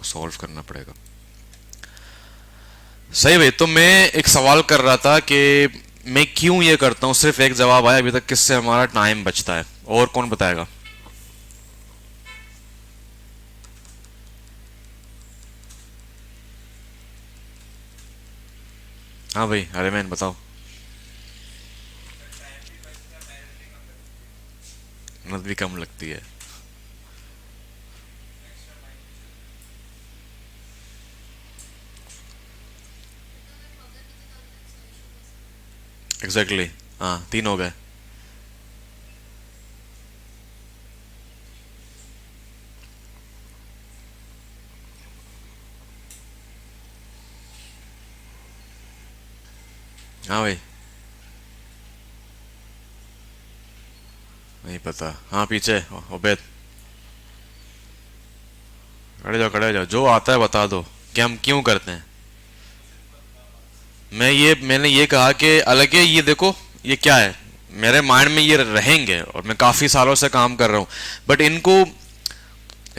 Solve करना पड़ेगा। सही भाई, तो मैं एक सवाल कर रहा था कि मैं क्यों ये करता हूँ, सिर्फ एक जवाब आया अभी तक, किससे हमारा टाइम बचता है। और कौन बताएगा? हाँ भाई, अरे मैन बताओ। मेहनत भी कम लगती है। Exactly exactly. हाँ, तीन हो गए। हाँ भाई, नहीं पता। हाँ पीछे, उबैद। खड़े हो जाओ, जो आता है बता दो कि हम क्यों करते हैं। मैंने ये कहा कि अलग है, ये देखो ये क्या है, मेरे माइंड में ये रहेंगे और मैं काफी सालों से काम कर रहा हूँ, बट इनको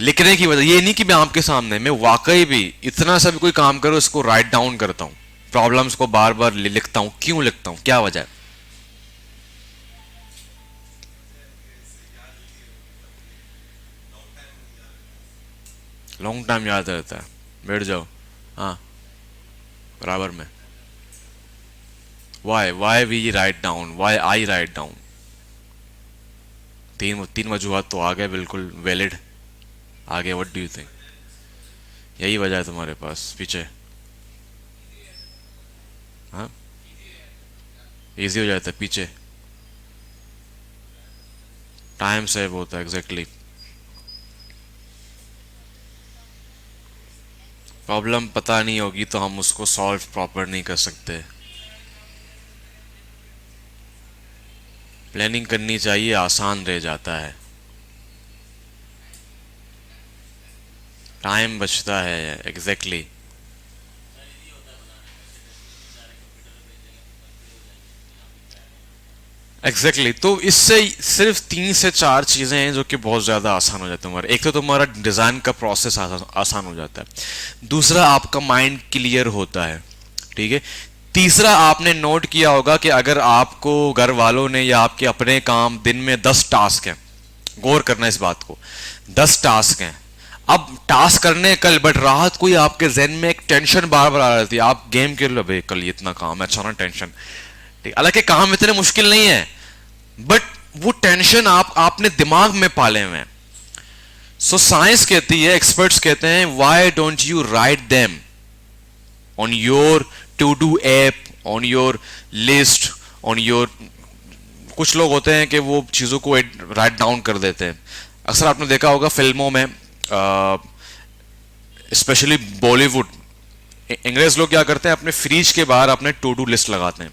लिखने की वजह ये नहीं कि मैं आपके सामने, मैं वाकई भी इतना सा भी कोई काम करो इसको राइट डाउन करता हूँ, प्रॉब्लम्स को बार बार लिखता हूँ। क्यों लिखता हूँ, क्या वजह है? लॉन्ग टाइम याद रहता है। बैठ जाओ। हाँ, बराबर में। Why we write down, why I write down. तीन तीन वजूहत तो आ गए, बिल्कुल वैलिड। आगे व्हाट डू यू थिंक? यही वजह है तुम्हारे पास पीछे। हाँ, इजी हो जाता है पीछे। टाइम सेव होता है, एग्जैक्टली। प्रॉब्लम पता नहीं होगी तो हम उसको सॉल्व प्रॉपर नहीं कर सकते। प्लानिंग करनी चाहिए, आसान रह जाता है। टाइम बचता है, एग्जैक्टली। एग्जैक्टली तो इससे सिर्फ 3 से 4 चीजें हैं जो कि बहुत ज्यादा आसान हो जाते हैं हमारे। एक तो तुम्हारा डिजाइन का प्रोसेस आसान हो जाता है। दूसरा, आपका माइंड क्लियर होता है। ठीक है। तीसरा, आपने नोट किया होगा कि अगर आपको घर वालों ने या आपके अपने काम, दिन में 10 टास्क हैं, गौर करना इस बात को, 10 टास्क हैं। अब टास्क करने कल, बट रात को ही आपके जहन में एक टेंशन बार बार आ रही थी, आप गेम खेल लो, भाई कल ये इतना काम है, अच्छा ना टेंशन। ठीक, हालांकि काम इतने मुश्किल नहीं है, बट वो टेंशन आपने दिमाग में पाले हुए हैं। सो साइंस कहती है, एक्सपर्ट्स कहते हैं, why don't you write them on your to do app, on your list, on your. कुछ लोग होते हैं कि वो चीजों को राइट डाउन कर देते हैं। अक्सर आपने देखा होगा फिल्मों में, स्पेशली बॉलीवुड, अंग्रेज लोग क्या करते हैं, अपने फ्रिज के बाहर अपने टू डू लिस्ट लगाते हैं,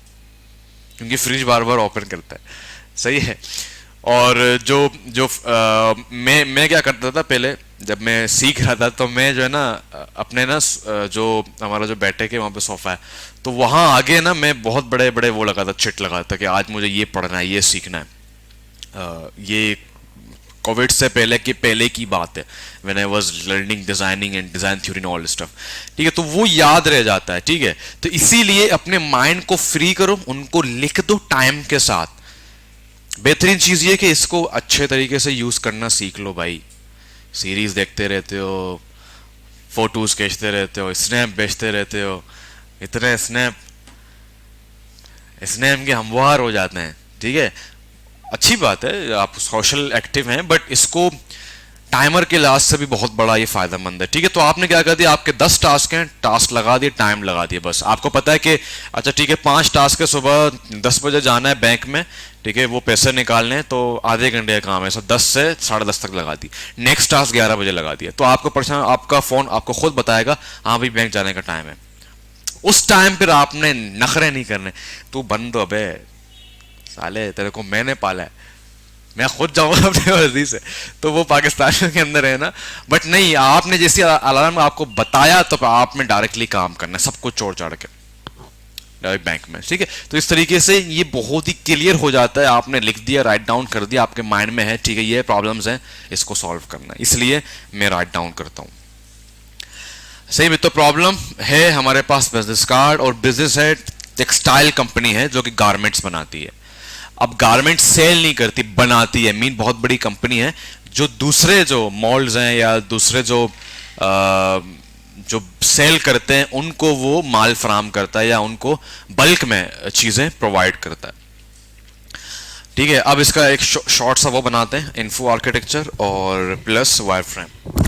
क्योंकि फ्रिज बार बार ओपन करता है। सही है। और जो जो मैं क्या करता था पहले, जब मैं सीख रहा था, तो मैं जो है ना, अपने ना जो हमारा जो बैठे के वहाँ पे सोफा है, तो वहाँ आगे ना मैं बहुत बड़े बड़े वो लगाता, चिट लगाता कि आज मुझे ये पढ़ना है, ये सीखना है। ये कोविड से पहले की बात है, when I was learning designing and design theory and all stuff. ठीक है, तो वो याद रह जाता है। ठीक है, तो इसीलिए अपने माइंड को फ्री करो, उनको लिख दो टाइम के साथ। बेहतरीन चीज ये कि इसको अच्छे तरीके से यूज करना सीख लो भाई। सीरीज देखते रहते हो, फोटोज खींचते रहते हो, स्नैप बेचते रहते हो, इतने स्नैप स्नैप के हमवार हो जाते हैं। ठीक है, अच्छी बात है, आप सोशल एक्टिव हैं, बट इसको टाइमर के लिहाज से भी बहुत बड़ा ये फायदेमंद है। ठीक है, तो आपने क्या कर दिया, आपके 10 टास्क हैं, टास्क लगा दिए, टाइम लगा दिए, बस आपको पता है कि अच्छा ठीक है 5 टास्क है, सुबह 10 बजे जाना है बैंक में, ठीक है, वो पैसे निकालने हैं, तो आधे घंटे का काम है, सो 10 से 10:30 तक लगा दी। नेक्स्ट टास्क 11 बजे लगा दिया, तो आपको परेशान, आपका फोन आपको खुद बताएगा हाँ भाई बैंक जाने का टाइम है। उस टाइम पर आपने नखरे नहीं करने, तू बंद हो बे साले, तेरे को मैंने पाला है, मैं खुद जाऊंगा अपनी मर्जी से, तो वो पाकिस्तान के अंदर है ना। बट नहीं, आपने जैसे अलार्म आपको बताया तो आपने डायरेक्टली काम करना है, सब कुछ छोड़ छाड़ के डायरेक्ट बैंक में। ठीक है, तो इस तरीके से ये बहुत ही क्लियर हो जाता है, आपने लिख दिया, राइट डाउन कर दिया, आपके माइंड में है ठीक है ये प्रॉब्लम्स हैं, इसको सॉल्व करना है, इसलिए मैं राइट डाउन करता हूं। सही में तो प्रॉब्लम है, हमारे पास बिजनेस कार्ड और बिजनेस है, टेक्सटाइल कंपनी है जो कि गारमेंट्स बनाती है। अब गारमेंट्स सेल नहीं करती, बनाती है, मीन बहुत बड़ी कंपनी है जो दूसरे जो मॉल्स हैं या दूसरे जो सेल करते हैं उनको वो माल फराम करता है या उनको बल्क में चीज़ें प्रोवाइड करता है। ठीक है, अब इसका एक शॉर्ट सा वो बनाते हैं, इन्फो आर्किटेक्चर और प्लस वायर फ्रेम।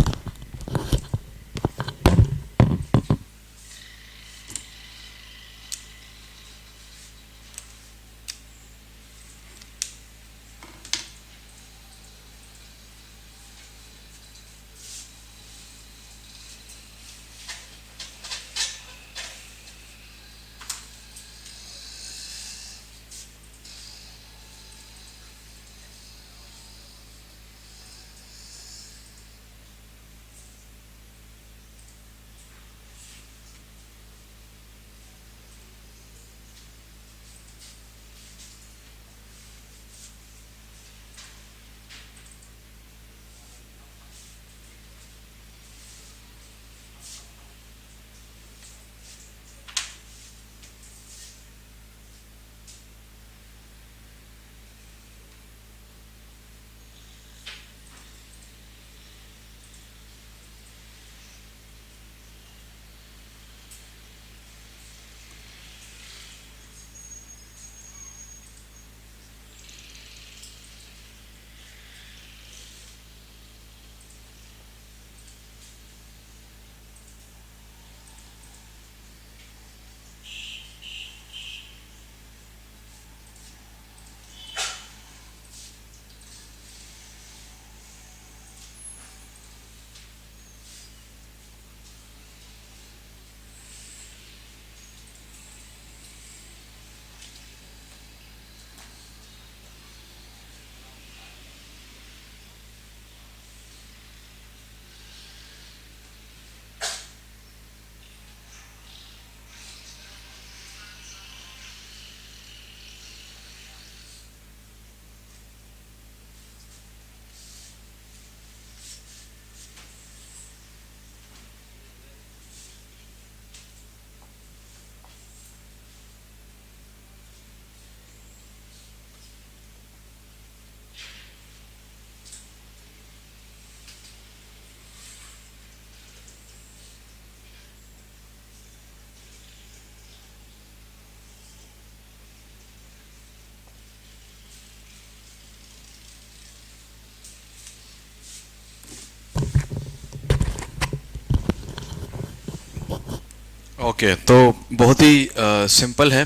ओके, तो बहुत ही सिंपल है।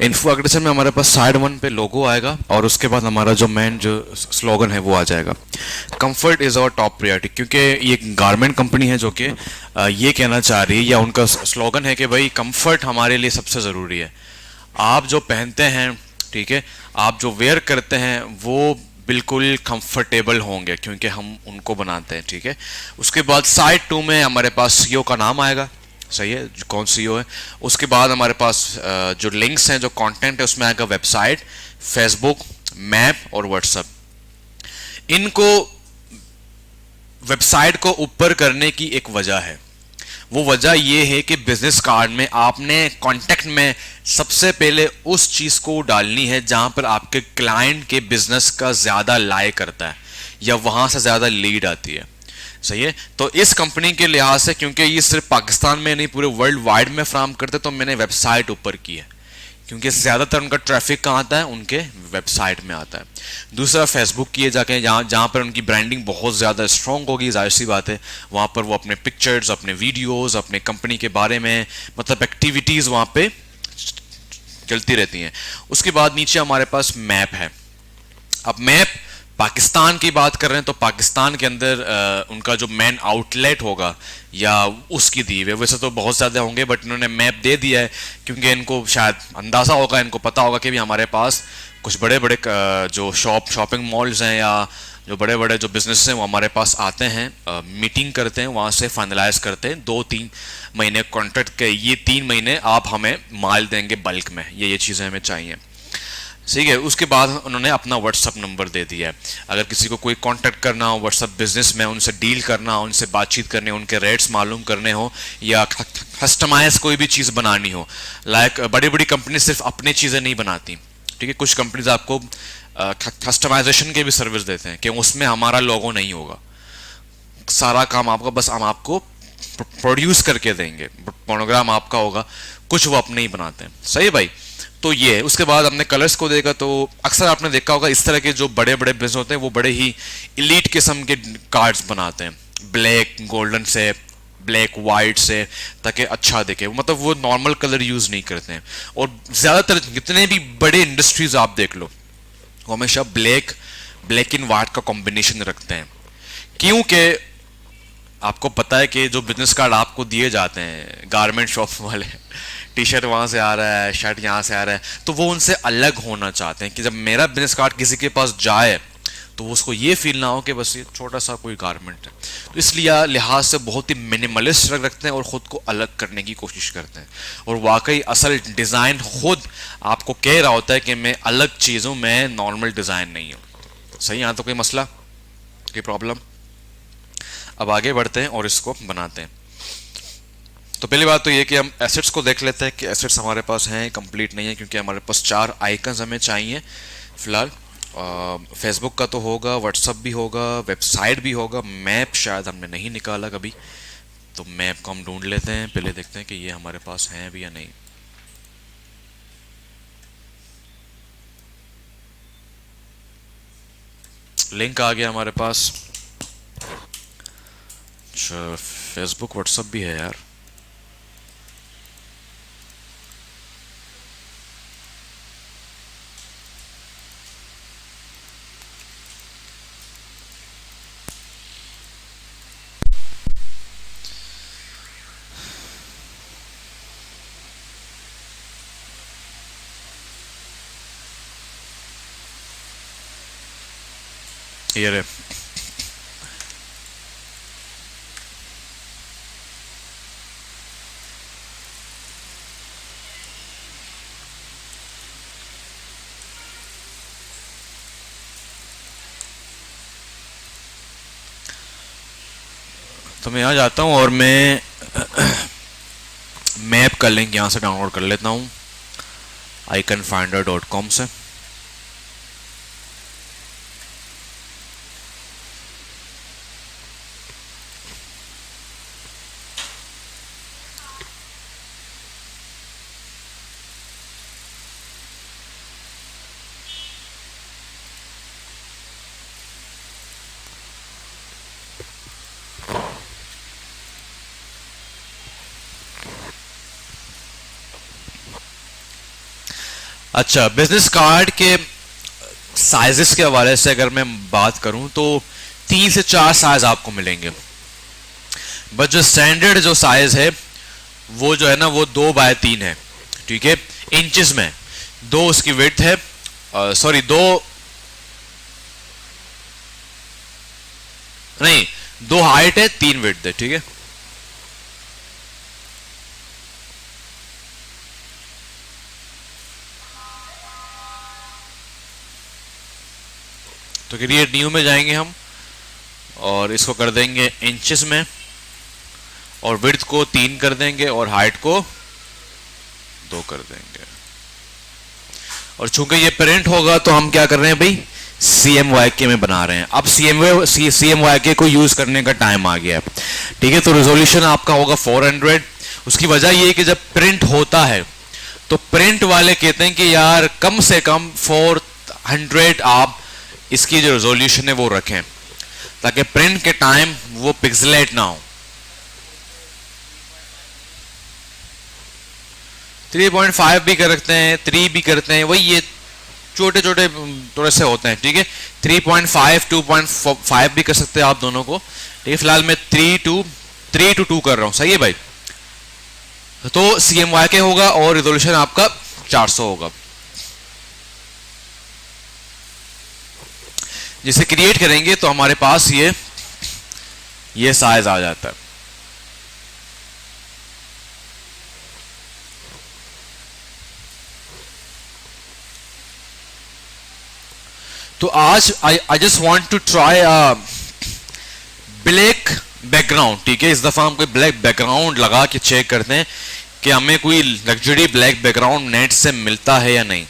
इन्फो आर्किटेक्चर में हमारे पास साइड वन पे लोगो आएगा और उसके बाद हमारा जो मेन जो स्लोगन है वो आ जाएगा, comfort is our top priority. क्योंकि ये गारमेंट कंपनी है जो कि ये कहना चाह रही है, या उनका स्लोगन है कि भाई कंफर्ट हमारे लिए सबसे ज़रूरी है। आप जो पहनते हैं, ठीक है, आप जो वेयर करते हैं वो बिल्कुल कंफर्टेबल होंगे क्योंकि हम उनको बनाते हैं। ठीक है, उसके बाद साइड टू में हमारे पास सीईओ का नाम आएगा। सही है, कौन सीईओ है। उसके बाद हमारे पास जो लिंक्स हैं, जो कंटेंट है, उसमें आएगा वेबसाइट, फेसबुक, मैप और व्हाट्सएप। इनको वेबसाइट को ऊपर करने की एक वजह है। वो वजह ये है कि बिजनेस कार्ड में आपने कॉन्टेक्ट में सबसे पहले उस चीज़ को डालनी है जहां पर आपके क्लाइंट के बिजनेस का ज़्यादा लाए करता है या वहां से ज़्यादा लीड आती है। सही है, तो इस कंपनी के लिहाज से, क्योंकि ये सिर्फ पाकिस्तान में नहीं पूरे वर्ल्ड वाइड में फ्राहम करते, तो मैंने वेबसाइट ऊपर की है क्योंकि ज़्यादातर उनका ट्रैफिक कहाँ आता है, उनके वेबसाइट में आता है। दूसरा फेसबुक किए जाके, जहाँ पर उनकी ब्रांडिंग बहुत ज़्यादा स्ट्रॉन्ग होगी, जाहिर सी बात है वहाँ पर वो अपने पिक्चर्स, अपने वीडियोस, अपने कंपनी के बारे में मतलब एक्टिविटीज़ वहाँ पे चलती रहती हैं। उसके बाद नीचे हमारे पास मैप है। अब मैप पाकिस्तान की बात कर रहे हैं तो पाकिस्तान के अंदर उनका जो मेन आउटलेट होगा या उसकी दी हुई, वैसे तो बहुत ज़्यादा होंगे बट इन्होंने मैप दे दिया है क्योंकि इनको शायद अंदाज़ा होगा, इनको पता होगा कि भी हमारे पास कुछ बड़े बड़े जो शॉपिंग मॉल्स हैं या जो बड़े बड़े जो बिजनेस हैं वो हमारे पास आते हैं, मीटिंग करते हैं, वहाँ से फाइनलाइज करते हैं 2-3 महीने कॉन्ट्रैक्ट के, ये 3 महीने आप हमें माल देंगे बल्क में, ये चीज़ें हमें चाहिए। ठीक है। उसके बाद उन्होंने अपना व्हाट्सअप नंबर दे दिया है। अगर किसी को कोई कांटेक्ट करना हो व्हाट्सअप बिजनेस में, उनसे डील करना हो, उनसे बातचीत करनी हो, उनके रेट्स मालूम करने हो, या कस्टमाइज कोई भी चीज़ बनानी हो, लाइक बड़ी बड़ी कंपनी सिर्फ अपनी चीज़ें नहीं बनाती, ठीक है, कुछ कंपनीज आपको कस्टमाइजेशन के भी सर्विस देते हैं कि उसमें हमारा लोगो नहीं होगा, सारा काम आपका, बस हम आपको प्रोड्यूस करके देंगे, मोनोग्राम आपका होगा, कुछ वो अपने ही बनाते हैं। सही है भाई। तो ये है। उसके बाद हमने कलर्स को देखा, तो अक्सर आपने देखा होगा इस तरह के जो बड़े बड़े बिजनेस होते हैं वो बड़े ही इलीट किस्म के कार्ड्स बनाते हैं, ब्लैक गोल्डन से, ब्लैक वाइट से, ताकि अच्छा दिखे, मतलब वो नॉर्मल कलर यूज नहीं करते हैं। और ज्यादातर जितने भी बड़े इंडस्ट्रीज आप देख लो, वो हमेशा ब्लैक एंड वाइट का कॉम्बिनेशन रखते हैं, क्योंकि आपको पता है कि जो बिजनेस कार्ड आपको दिए जाते हैं गारमेंट शॉप वाले, टी शर्ट वहां से आ रहा है, शर्ट यहाँ से आ रहा है, तो वो उनसे अलग होना चाहते हैं कि जब मेरा बिजनेस कार्ड किसी के पास जाए तो उसको ये फील ना हो कि बस ये छोटा सा कोई गारमेंट है। तो इसलिए लिहाज से बहुत ही मिनिमलिस्ट रखते हैं और ख़ुद को अलग करने की कोशिश करते हैं, और वाकई असल डिज़ाइन खुद आपको कह रहा होता है कि मैं अलग चीज़ों में नॉर्मल डिज़ाइन नहीं हूँ। सही, यहाँ तो कोई मसला, कोई प्रॉब्लम? अब आगे बढ़ते हैं और इसको बनाते हैं। तो पहली बात तो ये कि हम एसेट्स को देख लेते हैं कि एसेट्स हमारे पास हैं, कंप्लीट नहीं है, क्योंकि हमारे पास 4 आइकन्स हमें चाहिए फिलहाल। फेसबुक का तो होगा, व्हाट्सअप भी होगा, वेबसाइट भी होगा, मैप शायद हमने नहीं निकाला कभी, तो मैप को हम ढूंढ लेते हैं, पहले देखते हैं कि ये हमारे पास है भी या नहीं। लिंक आ गया हमारे पास। अच्छा, फेसबुक व्हाट्सअप भी है यार। ये रहे। तो मैं यहाँ जाता हूँ और मैं मैप का लिंक यहाँ से डाउनलोड कर लेता हूँ iconfinder.com से। अच्छा, बिजनेस कार्ड के साइजेस के हवाले से अगर मैं बात करूं तो 3 से 4 साइज आपको मिलेंगे, बट जो स्टैंडर्ड जो साइज है वो जो है ना वो 2x3 है, ठीक है, इंचेस में। 2 उसकी विड्थ है, सॉरी 2 हाइट है, 3 विड्थ है, ठीक है। तो क्रिएट न्यू में जाएंगे हम और इसको कर देंगे इंचेस में, और विड्थ को 3 कर देंगे और हाइट को 2 कर देंगे। और चूंकि ये प्रिंट होगा तो हम क्या कर रहे हैं भाई, CMYK में बना रहे हैं। अब CMYK को यूज करने का टाइम आ गया, ठीक है। तो रेजोल्यूशन आपका होगा 400। उसकी वजह ये है कि जब प्रिंट होता है तो प्रिंट वाले कहते हैं कि यार कम से कम 400 आप इसकी जो रेजोल्यूशन है वो रखें, ताकि प्रिंट के टाइम वो पिक्सलेट ना हो। 3.5 भी कर सकते हैं, 3 भी करते हैं, वही ये छोटे छोटे थोड़े से होते हैं, ठीक है। 3.5 2.5 भी कर सकते हैं आप दोनों को, ठीक है। फिलहाल मैं 3 to 2 कर रहा हूं, सही है भाई। तो CMYK होगा और रेजोल्यूशन आपका 400 होगा। जिसे क्रिएट करेंगे तो हमारे पास ये साइज आ जाता है। तो आज I just want to try black background, ठीक है। इस दफा हम कोई ब्लैक बैकग्राउंड लगा के चेक करते हैं कि हमें कोई लग्जरी ब्लैक बैकग्राउंड नेट से मिलता है या नहीं।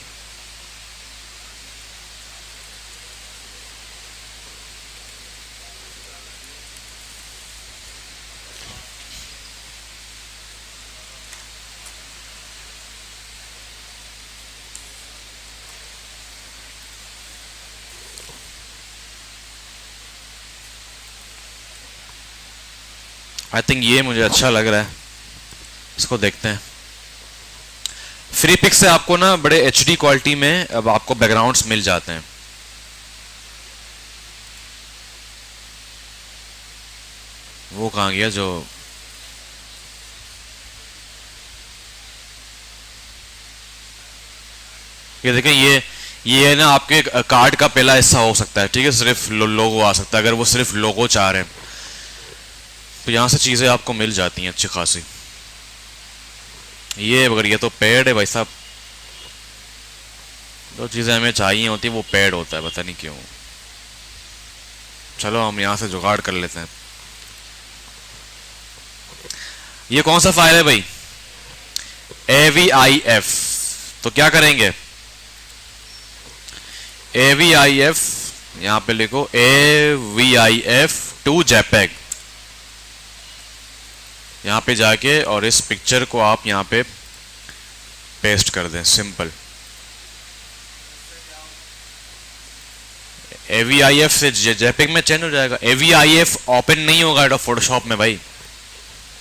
आई थिंक ये मुझे अच्छा लग रहा है, इसको देखते हैं। फ्री पिक से आपको ना बड़े एचडी क्वालिटी में अब आपको बैकग्राउंड्स मिल जाते हैं। वो कहाँ गया जो ये देखें, ये ना आपके कार्ड का पहला हिस्सा हो सकता है, ठीक है। सिर्फ लोगो आ सकता है, अगर वो सिर्फ लोगो चाह रहे हैं तो यहां से चीजें आपको मिल जाती हैं अच्छी खासी। ये अगर ये तो पेड है भाई साहब, जो चीजें हमें चाहिए होती है वो पेड होता है, पता नहीं क्यों। चलो हम यहां से जुगाड़ कर लेते हैं। ये कौन सा फाइल है भाई? AVIF। तो क्या करेंगे? AVIF यहां पे लिखो AVIF टू JPEG। यहां पे जाके और इस पिक्चर को आप यहां पे पेस्ट कर दें, सिंपल। AVIF से JPEG में चेंज हो जाएगा। AVIF ओपन नहीं होगा फोटोशॉप में भाई,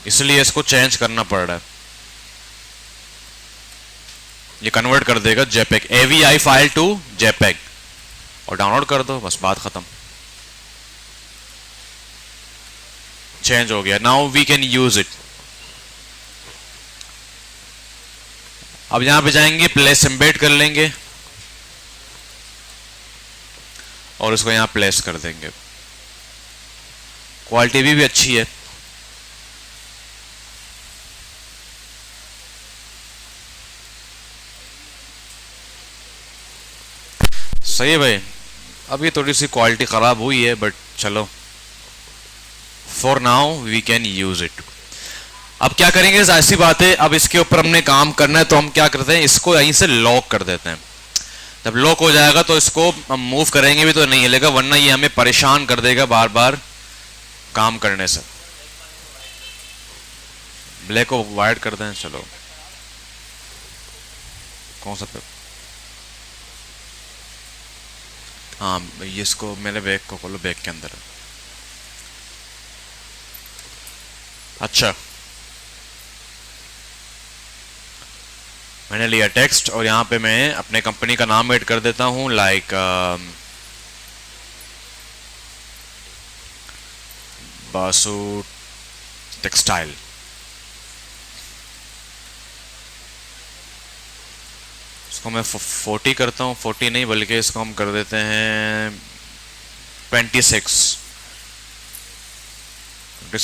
इसलिए इसको चेंज करना पड़ रहा है। ये कन्वर्ट कर देगा JPEG, AVI file to JPEG, और डाउनलोड कर दो, बस बात खत्म। चेंज हो गया, now we can use it. अब यहां पे जाएंगे, प्लेस एम्बेड कर लेंगे और इसको यहां प्लेस कर देंगे। क्वालिटी भी अच्छी है। सही है भाई। अब ये थोड़ी सी क्वालिटी खराब हुई है, बट चलो, for now we can use it. अब क्या करेंगे, ऐसी बात है, अब इसके ऊपर हमने काम करना है, तो हम क्या करते हैं, इसको यहीं से लॉक कर देते हैं। जब लॉक हो जाएगा तो इसको हम मूव करेंगे भी तो नहीं हिलेगा, वरना ये हमें परेशान कर देगा बार बार काम करने से। ब्लैक को वाइट कर दें, चलो। कौन सा पे? हाँ, ये इसको मेरे बैग को खोलो, बैग के अंदर। अच्छा, मैंने लिया टेक्स्ट और यहाँ पे मैं अपने कंपनी का नाम ऐड कर देता हूँ, लाइक बासु टेक्सटाइल। इसको मैं 40 करता हूँ, 40 नहीं बल्कि इसको हम कर देते हैं 26।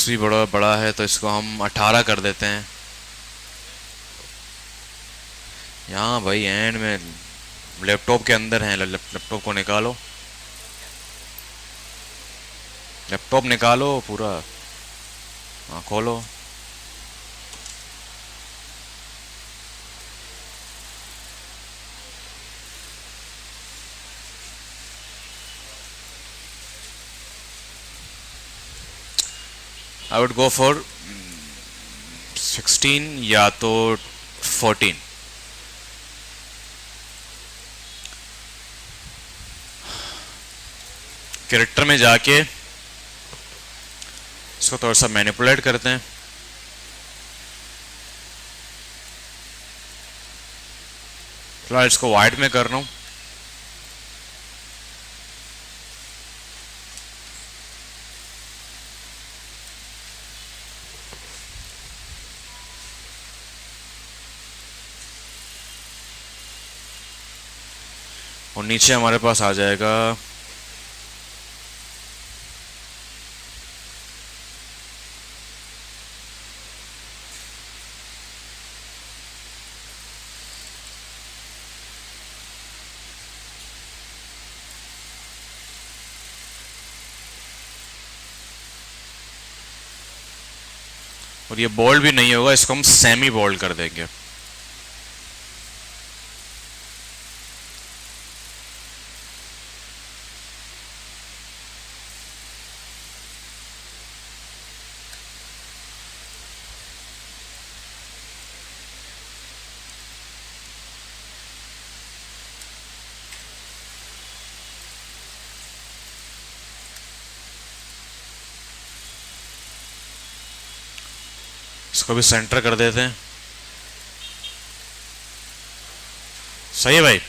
भी बड़ा बड़ा है तो इसको हम 18 कर देते हैं। यहाँ भाई एंड में लैपटॉप के अंदर है, लैपटॉप को निकालो, लैपटॉप निकालो पूरा। हाँ, खोलो। आई वुड गो फॉर 16 या तो 14। कैरेक्टर में जाके इसको थोड़ा सा मैनिपुलेट करते हैं। फिलहाल इसको वाइट में कर रहा हूं। और नीचे हमारे पास आ जाएगा और ये बोल्ड भी नहीं होगा, इसको हम सेमी बोल्ड कर देंगे। इसको भी सेंटर कर देते हैं। सही है भाई।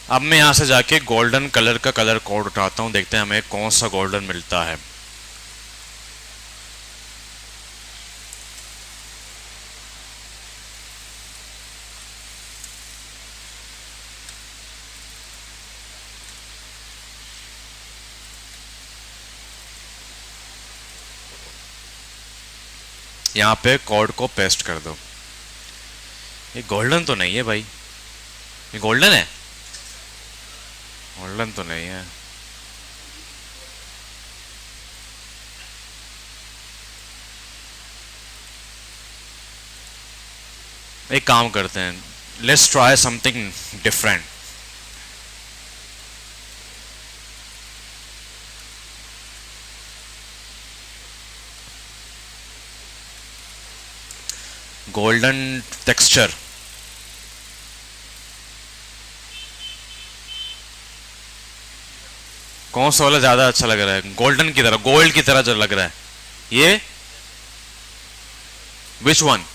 अब मैं यहां से जाके गोल्डन कलर का कलर कोड उठाता हूं, देखते हैं हमें कौन सा गोल्डन मिलता है। यहां पे कोड को पेस्ट कर दो। ये गोल्डन तो नहीं है भाई, ये गोल्डन है? गोल्डन तो नहीं है। एक काम करते हैं, let's try something different. Golden texture, कौन सा वाला ज्यादा अच्छा लग रहा है? गोल्डन की तरह, गोल्ड की तरह जो लग रहा है ये, विच वन?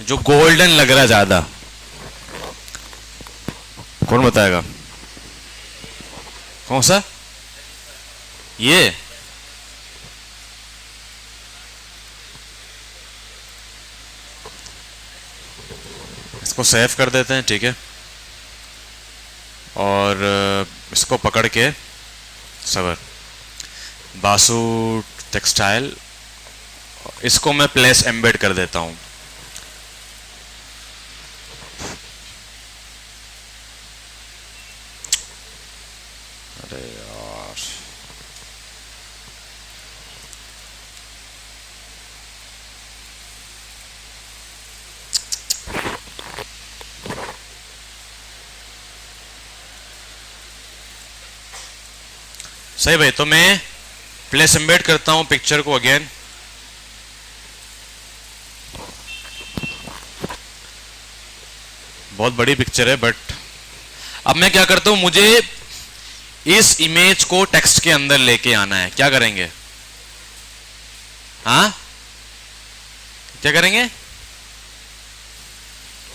जो गोल्डन लग रहा है ज्यादा, कौन बताएगा? कौन सा? ये इसको सेव कर देते हैं, ठीक है। और इसको पकड़ के सबर, बासु टेक्सटाइल, इसको मैं प्लेस एम्बेड कर देता हूं। अरे यार, सही भाई। तो मैं प्लेस एम्बेड करता हूं पिक्चर को अगेन। बहुत बड़ी पिक्चर है, बट अब मैं क्या करता हूं, मुझे इस इमेज को टेक्स्ट के अंदर लेके आना है। क्या करेंगे? हाँ, क्या करेंगे?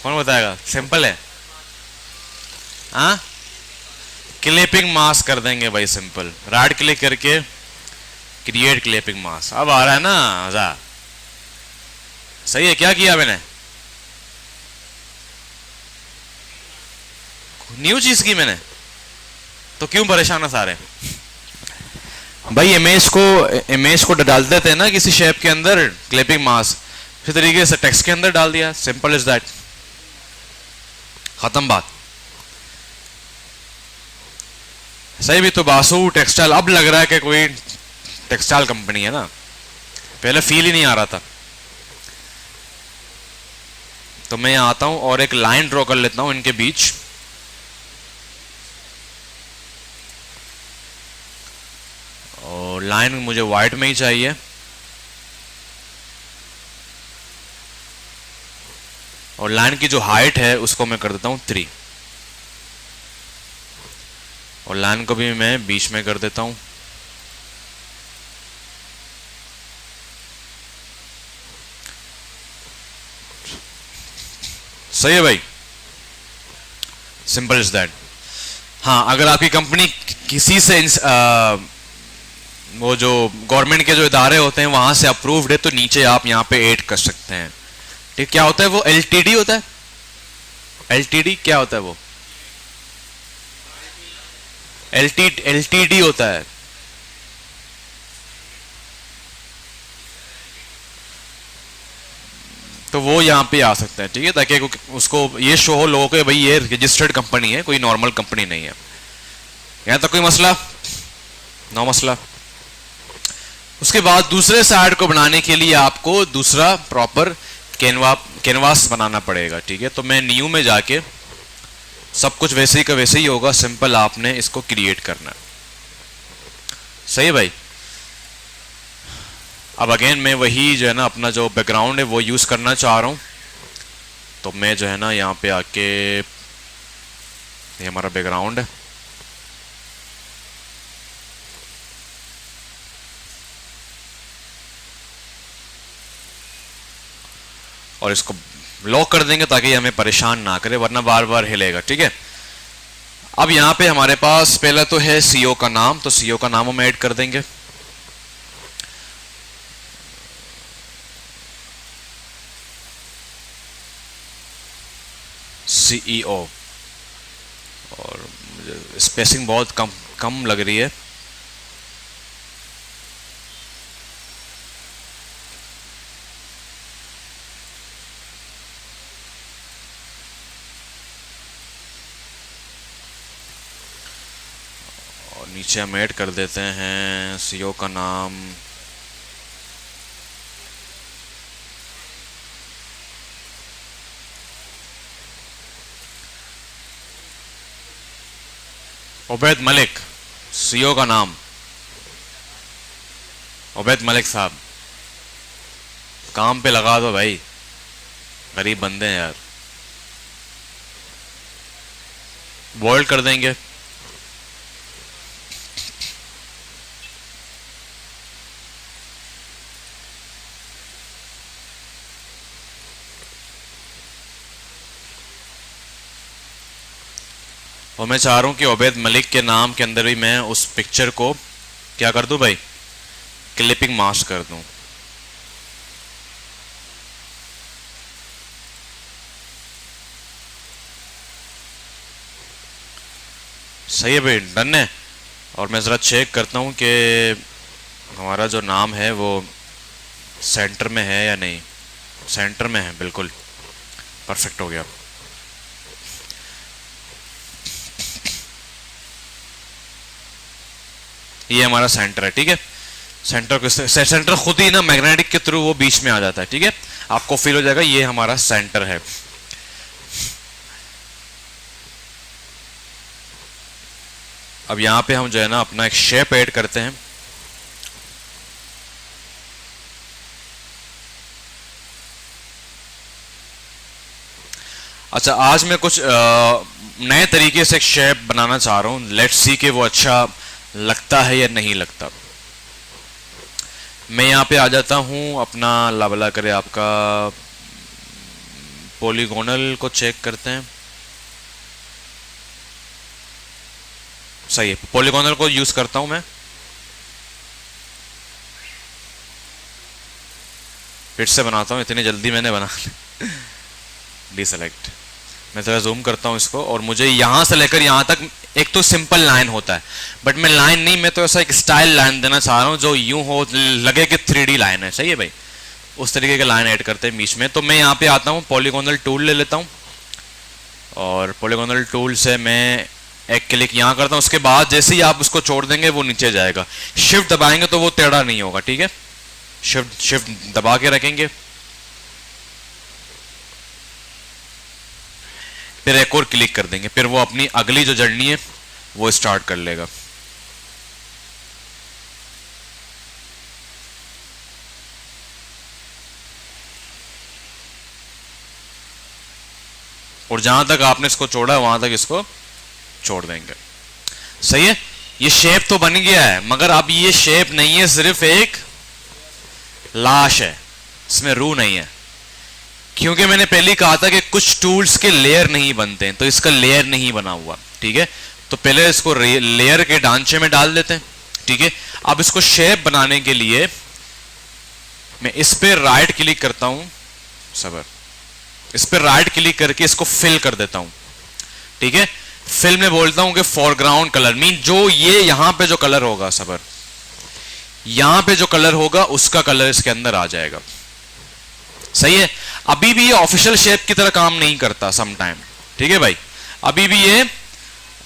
कौन बताएगा? सिंपल है। हाँ, क्लिपिंग मास्क कर देंगे भाई, सिंपल। राइट क्लिक करके क्रिएट क्लिपिंग मास्क। अब आ रहा है ना मजा? सही है। क्या किया मैंने? न्यू चीज की मैंने, तो क्यों परेशान है सारे भाई? इमेज को डाल देते हैं ना किसी शेप के अंदर, क्लिपिंग मास्क, इसी तरीके से टेक्स्ट के अंदर डाल दिया। सिंपल इज दैट, खत्म बात। सही भी। तो बासु टेक्सटाइल, अब लग रहा है कि कोई टेक्सटाइल कंपनी है ना, पहले फील ही नहीं आ रहा था। तो मैं यहां आता हूं और एक लाइन ड्रॉ कर लेता हूं इनके बीच। और लाइन मुझे व्हाइट में ही चाहिए। और लाइन की जो हाइट है उसको मैं कर देता हूं 3। और लाइन को भी मैं बीच में कर देता हूं। सही है भाई, सिंपल इज दैट। हाँ, अगर आपकी कंपनी किसी से वो जो गवर्नमेंट के जो इदारे होते हैं वहां से अप्रूव्ड है, तो नीचे आप यहां पे ऐड कर सकते हैं। ठीक, क्या होता है वो? एलटीडी होता है। एलटीडी क्या होता है वो? एलटीडी होता है। तो वो यहाँ पे आ सकता है, ठीक है, ताकि उसको ये शो हो लोगों को भाई ये रजिस्टर्ड कंपनी है, कोई नॉर्मल कंपनी नहीं है। यहाँ तक कोई मसला? नो मसला। उसके बाद दूसरे साइड को बनाने के लिए आपको दूसरा प्रॉपर कैनवास बनाना पड़ेगा, ठीक है। तो मैं न्यू में जाके, सब कुछ वैसे ही का वैसे ही होगा, सिंपल आपने इसको क्रिएट करना है। सही है भाई। अब अगेन मैं वही जो है ना अपना जो बैकग्राउंड है वो यूज करना चाह रहा हूं, तो मैं जो है ना यहाँ पे आके, ये हमारा बैकग्राउंड है, और इसको लॉक कर देंगे ताकि ये हमें परेशान ना करे, वरना बार बार हिलेगा, ठीक है। अब यहाँ पे हमारे पास पहला तो है सीईओ का नाम, तो सीईओ का नाम हम ऐड कर देंगे। सीईओ, और मुझे स्पेसिंग बहुत कम कम लग रही है। और नीचे हम ऐड कर देते हैं सीईओ का नाम, उबैद मलिक। सीईओ का नाम उबैद मलिक साहब, काम पे लगा दो भाई, गरीब बंदे हैं यार। बोल्ड कर देंगे। और मैं चाह रहा हूं कि उबैद मलिक के नाम के अंदर भी मैं उस पिक्चर को क्या कर दूं भाई, क्लिपिंग मास्क कर दूं। सही है भाई, डन है। और मैं ज़रा चेक करता हूं कि हमारा जो नाम है वो सेंटर में है या नहीं। सेंटर में है, बिल्कुल परफेक्ट हो गया। ये हमारा सेंटर है, ठीक है। सेंटर को, सेंटर खुद ही ना मैग्नेटिक के थ्रू वो बीच में आ जाता है, ठीक है। आपको फील हो जाएगा ये हमारा सेंटर है। अब यहां पे हम जो है ना अपना एक शेप ऐड करते हैं। अच्छा, आज मैं कुछ नए तरीके से एक शेप बनाना चाह रहा हूं। लेट्स सी कि वो अच्छा लगता है या नहीं लगता। मैं यहां पे आ जाता हूं, अपना अल्लाह भला करे आपका पॉलीगोनल को चेक करते हैं। सही है, पॉलीगोनल को यूज करता हूं मैं। फिर से बनाता हूं, इतनी जल्दी मैंने बना डीसेलेक्ट। मैं थोड़ा जूम करता हूं इसको, और मुझे यहां से लेकर यहां तक एक तो सिंपल लाइन होता है, बट मैं लाइन नहीं, मैं तो ऐसा एक स्टाइल लाइन देना चाह रहा हूं जो यूं हो लगे कि 3D लाइन है। सही है भाई, उस तरीके के लाइन ऐड करते हैं बीच में। तो मैं यहां पे आता हूं, पॉलीगोनल टूल ले लेता हूं, और पॉलीगोनल टूल से मैं एक क्लिक यहां करता हूं। उसके बाद जैसे ही आप उसको छोड़ देंगे वो नीचे जाएगा। शिफ्ट दबाएंगे तो वो टेढ़ा नहीं होगा, ठीक है। शिफ्ट दबा के रखेंगे, फिर एक और क्लिक कर देंगे, फिर वो अपनी अगली जो जर्नी है वो स्टार्ट कर लेगा। और जहां तक आपने इसको छोड़ा वहां तक इसको छोड़ देंगे। सही है, ये शेप तो बन गया है, मगर अब ये शेप नहीं है, सिर्फ एक लाश है, इसमें रूह नहीं है। क्योंकि मैंने पहले ही कहा था कि कुछ टूल्स के लेयर नहीं बनते हैं, तो इसका लेयर नहीं बना हुआ, ठीक है। तो पहले इसको लेयर के ढांचे में डाल देते हैं, ठीक है। अब इसको शेप बनाने के लिए मैं इस पे राइट क्लिक करता हूं, सबर, इस पे राइट क्लिक करके इसको फिल कर देता हूं, ठीक है। फिल में बोलता हूं कि फॉरग्राउंड कलर, मीन जो ये यहां पे जो कलर होगा, सबर, यहां पे जो कलर होगा उसका कलर इसके अंदर आ जाएगा। सही है। अभी भी ये ऑफिशियल शेप की तरह काम नहीं करता सम टाइम, ठीक है भाई, अभी भी ये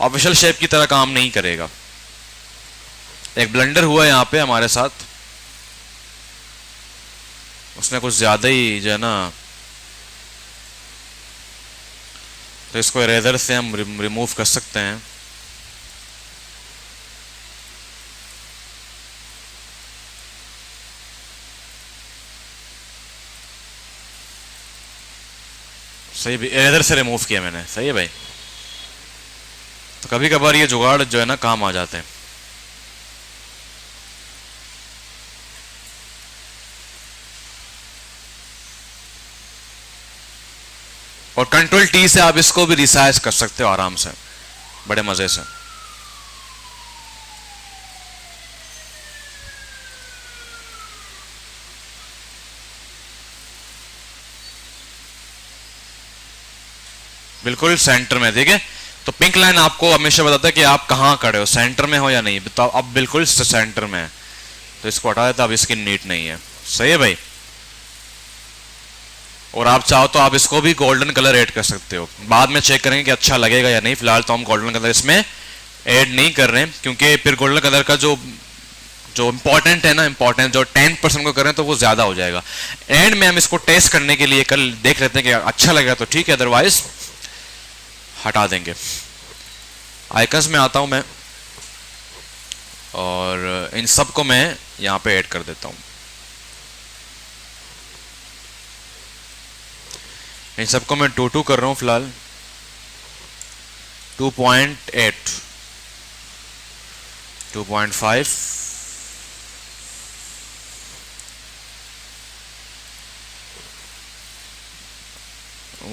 ऑफिशियल शेप की तरह काम नहीं करेगा। एक ब्लंडर हुआ यहां पे हमारे साथ, उसने कुछ ज़्यादा ही जो है ना, तो इसको इरेजर से हम रिमूव कर सकते हैं। सही भी इरेजर से रिमूव किया मैंने, सही है भाई। तो कभी कभार ये जुगाड़ जो है ना काम आ जाते हैं। और कंट्रोल टी से आप इसको भी रिसाइज कर सकते हो आराम से, बड़े मजे से। बिल्कुल सेंटर में, ठीक है। तो पिंक लाइन आपको हमेशा बताता है कि आप कहाँ खड़े हो, सेंटर में हो या नहीं। तो अब बिल्कुल सेंटर में है, तो इसको हटा देता, अब इसकी नीट नहीं है। सही है भाई। और आप चाहो तो आप इसको भी गोल्डन कलर ऐड कर सकते हो, बाद में चेक करेंगे कि अच्छा लगेगा या नहीं। फिलहाल तो हम गोल्डन कलर इसमें ऐड नहीं कर रहे हैं, क्योंकि फिर गोल्डन कलर का जो जो इंपॉर्टेंट है ना, इंपॉर्टेंट जो 10% को करें तो वो ज्यादा हो जाएगा। एंड में हम इसको टेस्ट करने के लिए कल देख लेते हैं कि अच्छा लगेगा तो ठीक है, अदरवाइज हटा देंगे। आइकन्स में आता हूं मैं, और इन सब को मैं यहां पे ऐड कर देता हूं। इन सबको मैं 2 कर रहा हूं फिलहाल, 2.8, 2.5,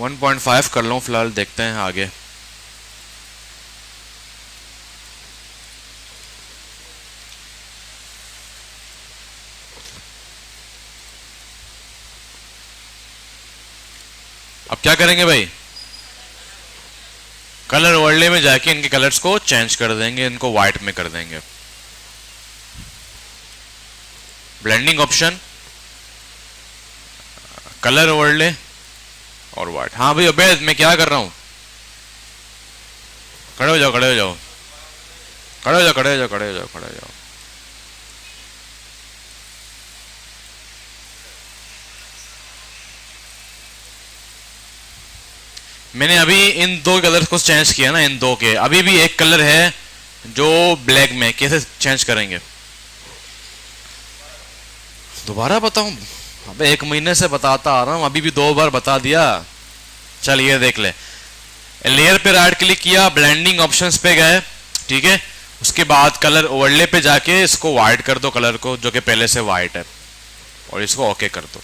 1.5 कर लूं फिलहाल, देखते हैं आगे। अब क्या करेंगे भाई, कलर ओवरले में जाके इनके कलर्स को चेंज कर देंगे, इनको व्हाइट में कर देंगे। ब्लेंडिंग ऑप्शन, कलर ओवरले और व्हाइट। हाँ भाई अबे मैं क्या कर रहा हूं, खड़े हो जाओ, खड़े हो जाओ, खड़े हो जाओ, खड़े हो जाओ, खड़े हो जाओ, खड़े हो जाओ। मैंने अभी इन दो कलर्स को चेंज किया ना, इन दो के अभी भी एक कलर है जो ब्लैक में, कैसे चेंज करेंगे दोबारा बताऊं? अबे 1 महीने से बताता आ रहा हूं, अभी भी 2 बार बता दिया। चल ये देख ले, लेयर पे राइट क्लिक किया, ब्लेंडिंग ऑप्शंस पे गए, ठीक है। उसके बाद कलर ओवरले पे जाके इसको व्हाइट कर दो, कलर को जो कि पहले से व्हाइट है, और इसको ओके कर दो।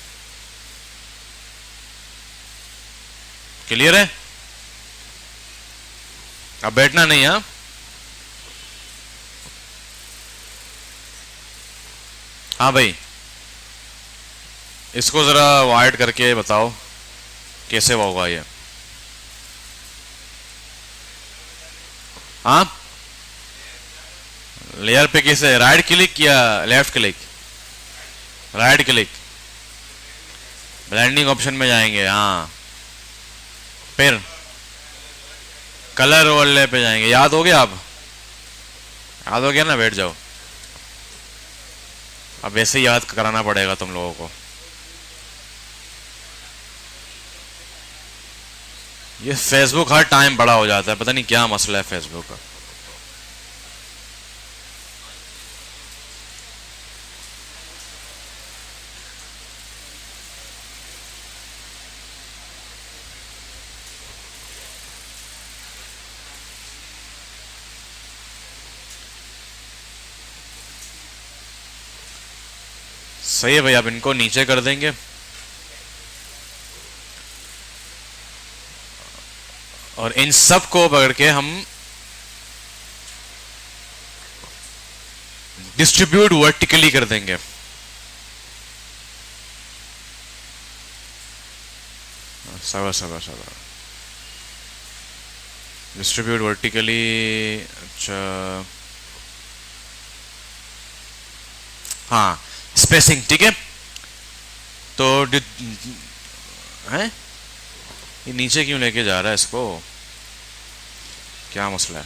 क्लियर है? अब बैठना नहीं है। हाँ भाई, इसको जरा वाइड करके बताओ कैसे होगा ये। हाँ, लेयर पे कैसे, राइट क्लिक या left click? Right click, blending option में जाएंगे, हाँ, फिर कलर ओवरले पे जाएंगे। याद हो गया? अब याद हो गया ना, बैठ जाओ। अब वैसे ही याद कराना पड़ेगा तुम लोगों को। ये फेसबुक हर टाइम बड़ा हो जाता है, पता नहीं क्या मसला है फेसबुक का। सही है भाई, अब इनको नीचे कर देंगे, और इन सब को पकड़ के हम डिस्ट्रीब्यूट वर्टिकली कर देंगे। सवा सवा सवा डिस्ट्रीब्यूट वर्टिकली। अच्छा, हाँ, स्पेसिंग ठीक है। तो है ये नीचे क्यों लेके जा रहा है इसको, क्या मसला है?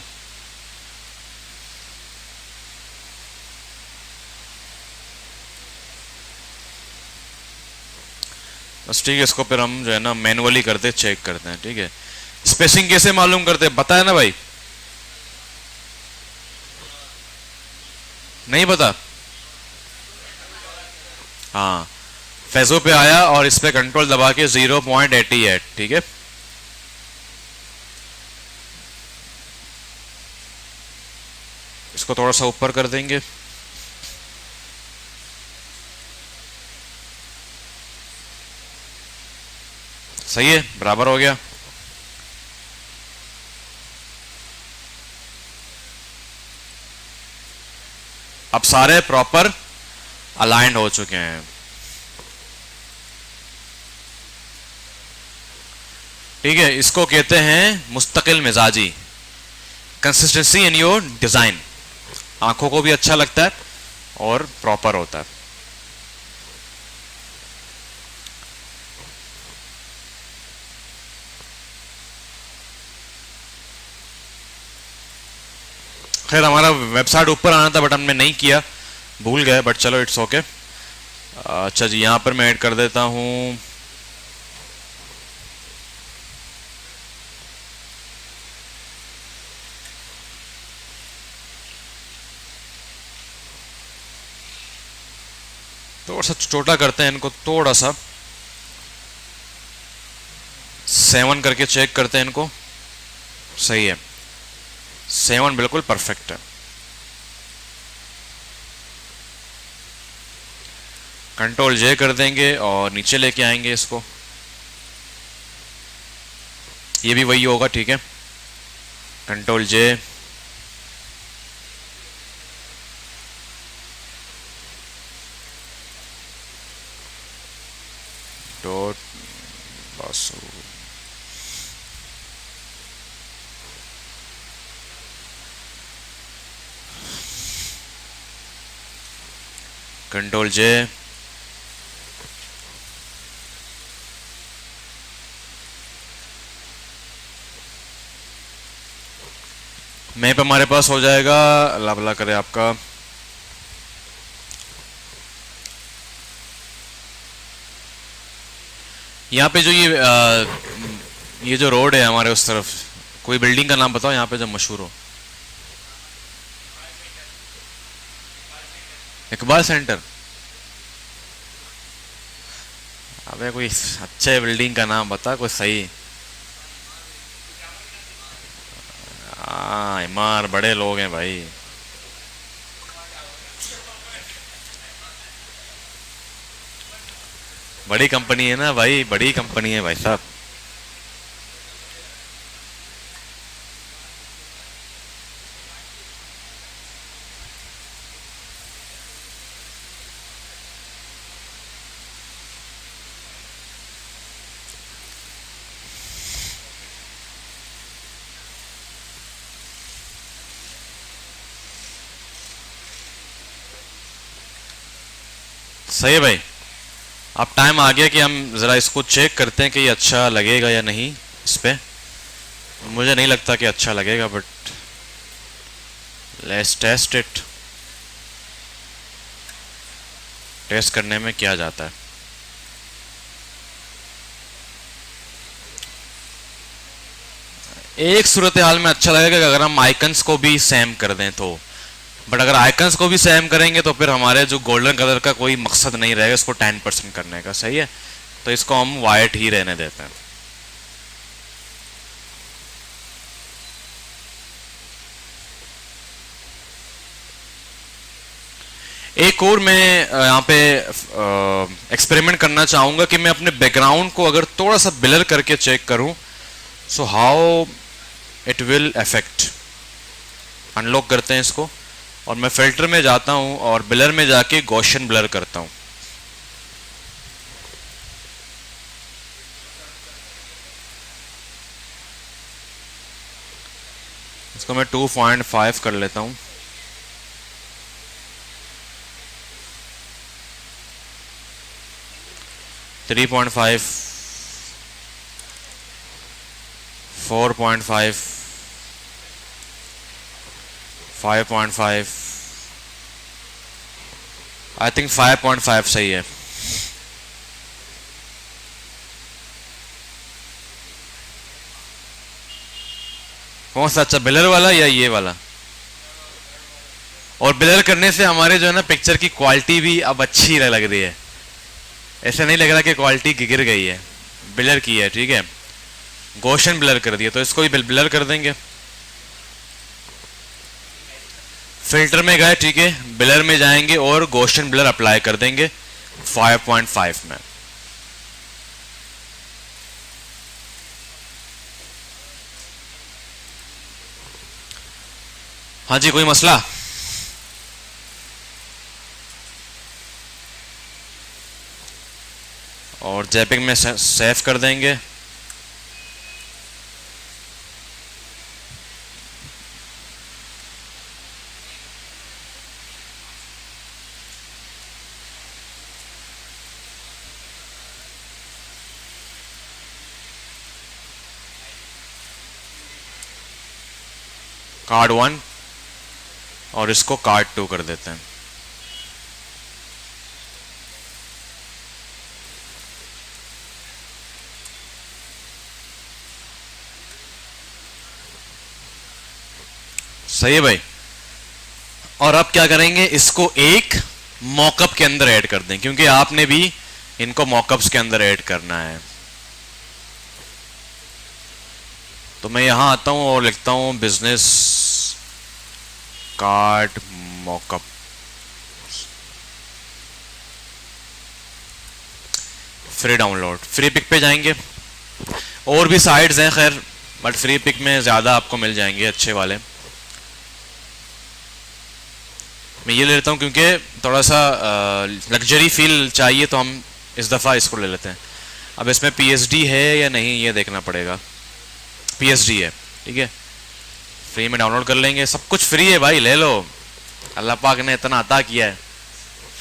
बस ठीक है, इसको फिर हम जो है ना मैनुअली करते चेक करते हैं, ठीक है। स्पेसिंग कैसे मालूम करते हैं, पता है ना भाई? नहीं पता? हाँ, फेजो पे आया और इस पे कंट्रोल दबा के 0.88, ठीक है। इसको थोड़ा सा ऊपर कर देंगे। सही है, बराबर हो गया। अब सारे प्रॉपर अलाइंड हो चुके हैं। ठीक है, इसको कहते हैं मुस्तकिल मिजाजी, कंसिस्टेंसी इन योर डिजाइन। आंखों को भी अच्छा लगता है और प्रॉपर होता है। खैर हमारा वेबसाइट ऊपर आना था बट हमने नहीं किया, भूल गए, बट चलो इट्स ओके। अच्छा जी, यहां पर मैं ऐड कर देता हूं थोड़ा सा छोटा करते हैं इनको, थोड़ा सा 7 करके चेक करते हैं इनको। सही है, 7 बिल्कुल परफेक्ट है। कंट्रोल जे कर देंगे और नीचे लेके आएंगे इसको, ये भी वही होगा, ठीक है। कंट्रोल जे, डॉट, बस कंट्रोल जे, मैप हमारे पास हो जाएगा। अल्लाह भला करे आपका। यहाँ पे जो ये जो रोड है हमारे उस तरफ, कोई बिल्डिंग का नाम बताओ यहाँ पे जो मशहूर हो। इकबाल सेंटर? अबे कोई अच्छे बिल्डिंग का नाम बता, कोई सही। हाँ, इमार बड़े लोग हैं भाई। बड़ी कंपनी है ना भाई, बड़ी कंपनी है भाई साहब। सही है भाई। अब टाइम आ गया कि हम ज़रा इसको चेक करते हैं कि ये अच्छा लगेगा या नहीं। इस पे मुझे नहीं लगता कि अच्छा लगेगा, but let's test it. Test करने में क्या जाता है। एक सूरत हाल में अच्छा लगेगा कि अगर हम आइकन्स को भी सेम कर दें तो, बट अगर आइकन्स को भी सेम करेंगे तो फिर हमारे जो गोल्डन कलर का कोई मकसद नहीं रहेगा इसको 10% करने का। सही है, तो इसको हम वाइट ही रहने देते हैं। एक और मैं यहाँ पे एक्सपेरिमेंट करना चाहूंगा कि मैं अपने बैकग्राउंड को अगर थोड़ा सा ब्लर करके चेक करूं, so how it will affect. Unlock करते हैं इसको और मैं फिल्टर में जाता हूं और ब्लर में जाके गॉसियन ब्लर करता हूं। इसको मैं 2.5 कर लेता हूं। 3.5, 4.5, 5.5, आई थिंक 5.5 सही है। कौन सा अच्छा, ब्लर वाला या ये वाला? और ब्लर करने से हमारे जो है ना पिक्चर की क्वालिटी भी अब अच्छी लग रही है, ऐसा नहीं लग रहा कि क्वालिटी गिर गई है। ब्लर की है, ठीक है, गॉसियन ब्लर कर दिया, तो इसको भी ब्लर कर देंगे। फिल्टर में गए, ठीक है, ब्लर में जाएंगे और गॉसियन ब्लर अप्लाई कर देंगे 5.5 में। हाँ जी, कोई मसला? और जेपिंग में सेव कर देंगे। कार्ड 1 और इसको कार्ड 2 कर देते हैं। सही है भाई। और अब क्या करेंगे, इसको एक मॉकअप के अंदर ऐड कर दें, क्योंकि आपने भी इनको मॉकअप्स के अंदर ऐड करना है। तो मैं यहां आता हूं और लिखता हूं business card mockup. Free download, Freepik पे जाएंगे। और भी साइट्स हैं खैर, बट फ्री पिक में ज़्यादा आपको मिल जाएंगे अच्छे वाले। मैं ये ले लेता हूँ क्योंकि थोड़ा सा लग्जरी फील चाहिए, तो हम इस दफ़ा इसको ले लेते हैं। अब इसमें पीएचडी है या नहीं ये देखना पड़ेगा। पीएचडी है, ठीक है, फ्री में डाउनलोड कर लेंगे। सब कुछ फ्री है भाई, ले लो, अल्लाह पाक ने इतना अता किया है,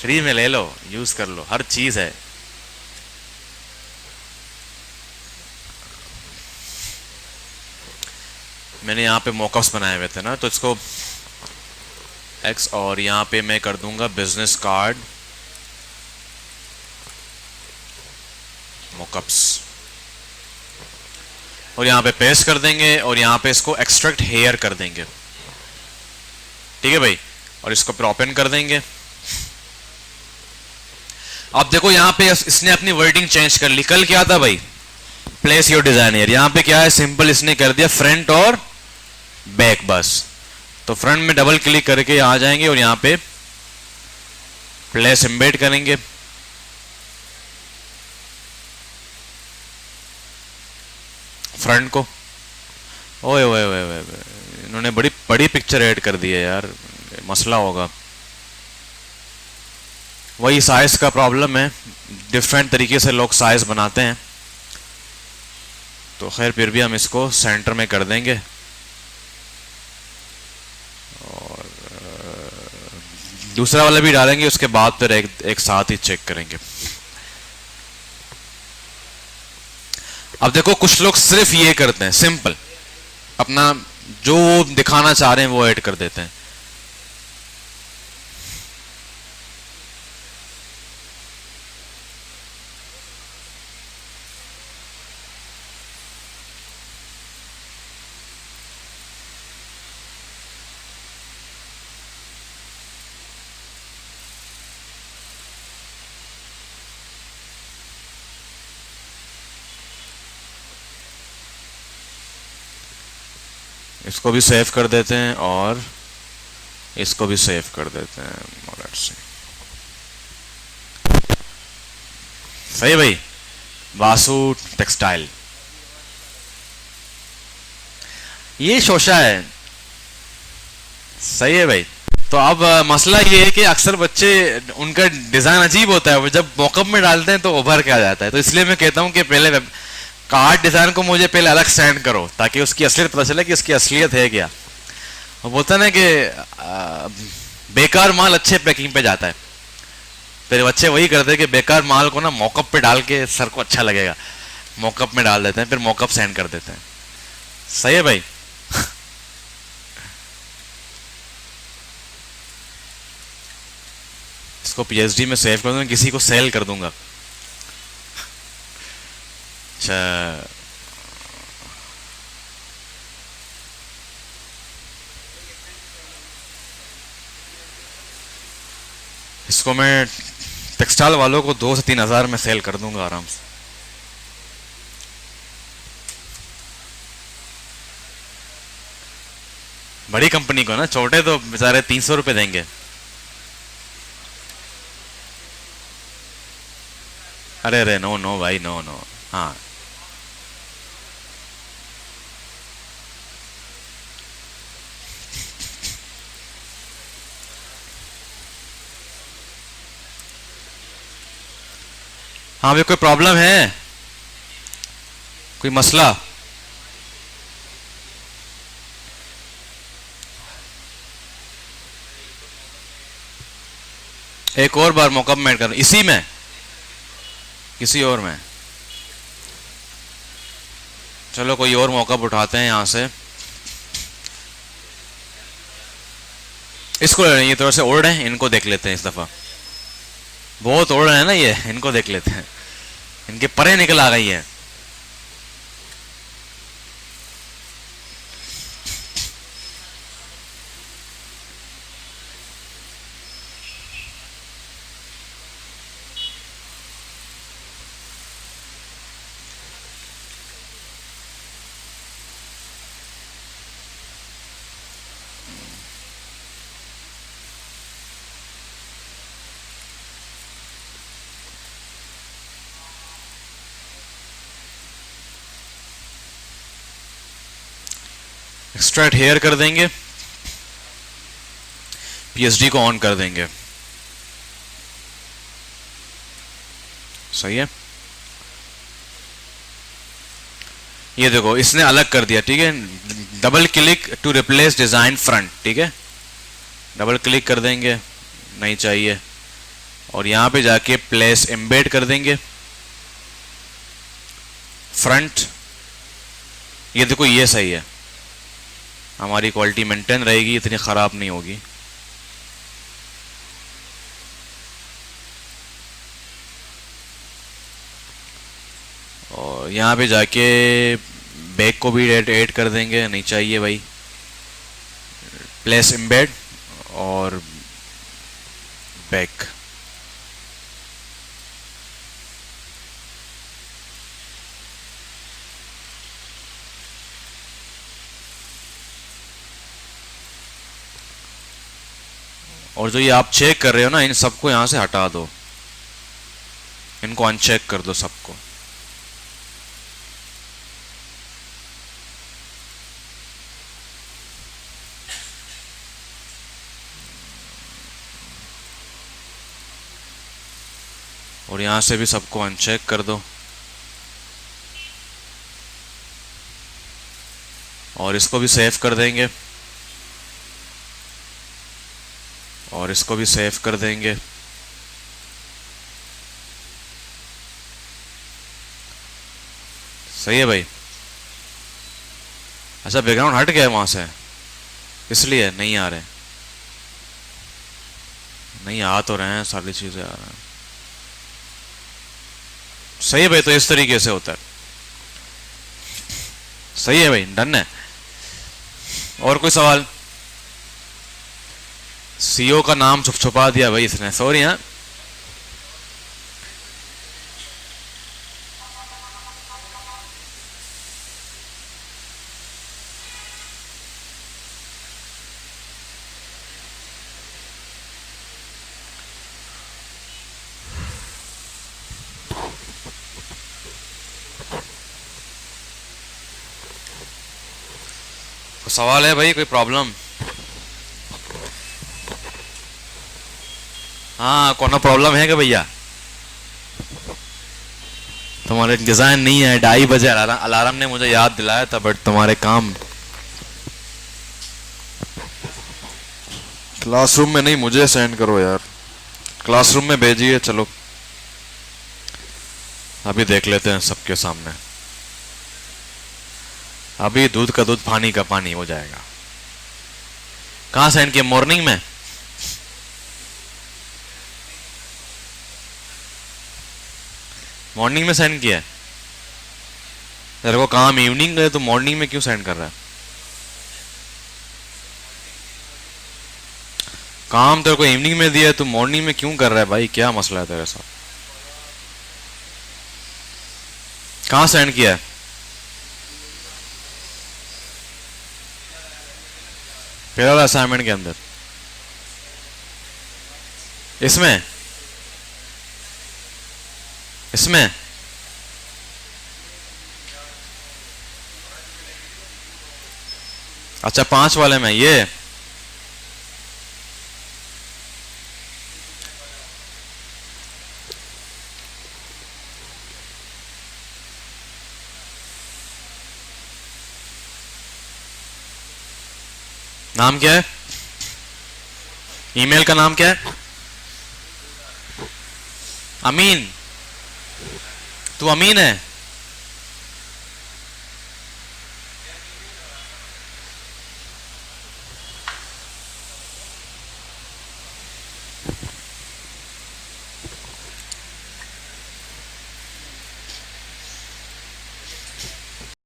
फ्री में ले लो, यूज़ कर लो, हर चीज़ है। मैंने यहाँ पे मॉकअप्स बनाए हुए थे ना, तो इसको एक्स और यहाँ पे मैं कर दूंगा बिजनेस कार्ड मॉकअप्स, और यहाँ पे पेस्ट कर देंगे और यहाँ पे इसको एक्सट्रैक्ट हेयर कर देंगे, ठीक है भाई, और इसको फिर ओपन कर देंगे। अब देखो यहाँ पे इसने अपनी वर्डिंग चेंज कर ली। कल क्या था भाई, प्लेस योर डिजाइन हियर, यहाँ पे क्या है, सिंपल इसने कर दिया फ्रंट और बैक बस। तो फ्रंट में डबल क्लिक करके आ जाएंगे और यहाँ पे प्लेस एम्बेड करेंगे। फ्रंट को, ओए ओए ओए ओए, इन्होंने बड़ी बड़ी पिक्चर ऐड कर दी है यार, मसला होगा। वही साइज का प्रॉब्लम है, डिफरेंट तरीके से लोग साइज बनाते हैं। तो खैर फिर भी हम इसको सेंटर में कर देंगे और दूसरा वाला भी डालेंगे, उसके बाद फिर एक साथ ही चेक करेंगे। अब देखो कुछ लोग सिर्फ ये करते हैं, सिंपल अपना जो वो दिखाना चाह रहे हैं वो ऐड कर देते हैं। इसको भी सेव कर देते हैं और इसको भी सेव कर देते हैं। सही भाई, वासु टेक्सटाइल, ये शोशा है। सही है भाई। तो अब मसला ये है कि अक्सर बच्चे, उनका डिजाइन अजीब होता है, वो जब मॉकअप में डालते हैं तो उभर के आ जाता है। तो इसलिए मैं कहता हूँ कि पहले कार्ड डिजाइन को मुझे पहले अलग सेंड करो, ताकि उसकी असलियत पता चले कि इसकी असलियत है क्या। वो बोलता ना कि बेकार माल अच्छे पैकिंग पे जाता है, फिर बच्चे वही करते हैं कि बेकार माल को ना मॉकअप पे डाल के सर को अच्छा लगेगा, मॉकअप में डाल देते हैं, फिर मॉकअप सेंड कर देते हैं। सही है भाई। इसको पीएचडी में सेव कर दूंगा, किसी को सेल कर दूंगा। अच्छा, इसको मैं टेक्सटाइल वालों को 2 से 3 हज़ार में सेल कर दूंगा आराम से। बड़ी कंपनी को ना, छोटे तो बेचारे 300 रुपये देंगे। अरे अरे नो नो भाई, नो नो। हाँ हाँ, भी कोई प्रॉब्लम है, कोई मसला? एक और बार मौका मैं कर, इसी में किसी और में। चलो कोई और मौका उठाते हैं यहाँ से। इसको ये थोड़ा से उड़ रहे हैं, इनको देख लेते हैं इस दफा। बहुत उड़ रहे हैं ना ये, इनको देख लेते हैं। इनके परे निकल आ गई है। एक्सट्रैक्ट हेयर कर देंगे, पीएचडी को ऑन कर देंगे। सही है। ये देखो इसने अलग कर दिया, ठीक है। Double click to replace design front, ठीक है। डबल क्लिक कर देंगे, नहीं चाहिए। और यहां पे जाके प्लेस एम्बेड कर देंगे फ्रंट। ये देखो ये सही है, हमारी क्वालिटी मेंटेन रहेगी, इतनी ख़राब नहीं होगी। और यहाँ पे जाके बैक को भी ऐड कर देंगे, नहीं चाहिए भाई। प्लेस एम्बेड और बैक। और जो ये आप चेक कर रहे हो ना, इन सबको यहां से हटा दो, इनको अनचेक कर दो सबको। और यहां से भी सबको अनचेक कर दो। और इसको भी सेव कर देंगे, और इसको भी सेव कर देंगे। सही है भाई। अच्छा, बैकग्राउंड हट गया वहां से, इसलिए नहीं आ रहे। नहीं आ तो रहे हैं, सारी चीजें आ रही हैं। सही है भाई, तो इस तरीके से होता है। सही है भाई, डन है। और कोई सवाल? सीओ का नाम छुपा दिया भाई इसने, सॉरी। हाँ कोई सवाल है भाई, कोई प्रॉब्लम? हाँ, कोनो प्रॉब्लम है क्या भैया? तुम्हारे डिजाइन नहीं है, 2:30 बजे अलार्म ने मुझे याद दिलाया था, बट तुम्हारे काम क्लासरूम में नहीं, मुझे सेंड करो यार, क्लासरूम में भेजिए। चलो अभी देख लेते हैं सबके सामने। अभी दूध का दूध, पानी का पानी हो जाएगा। कहाँ सेंड किया? मॉर्निंग में? मॉर्निंग में सेंड किया है? तेरे को काम इवनिंग है तो मॉर्निंग में क्यों सेंड कर रहा है? काम तेरे को इवनिंग में दिया है, तू मॉर्निंग में क्यों कर रहा है भाई? क्या मसला है तेरे साथ? कहाँ सेंड किया है? पहला वाला असाइनमेंट के अंदर? इसमें? इसमें? अच्छा, 5 वाले में ये? नाम क्या है? ईमेल का नाम क्या है? अमीन? तू अमीन है?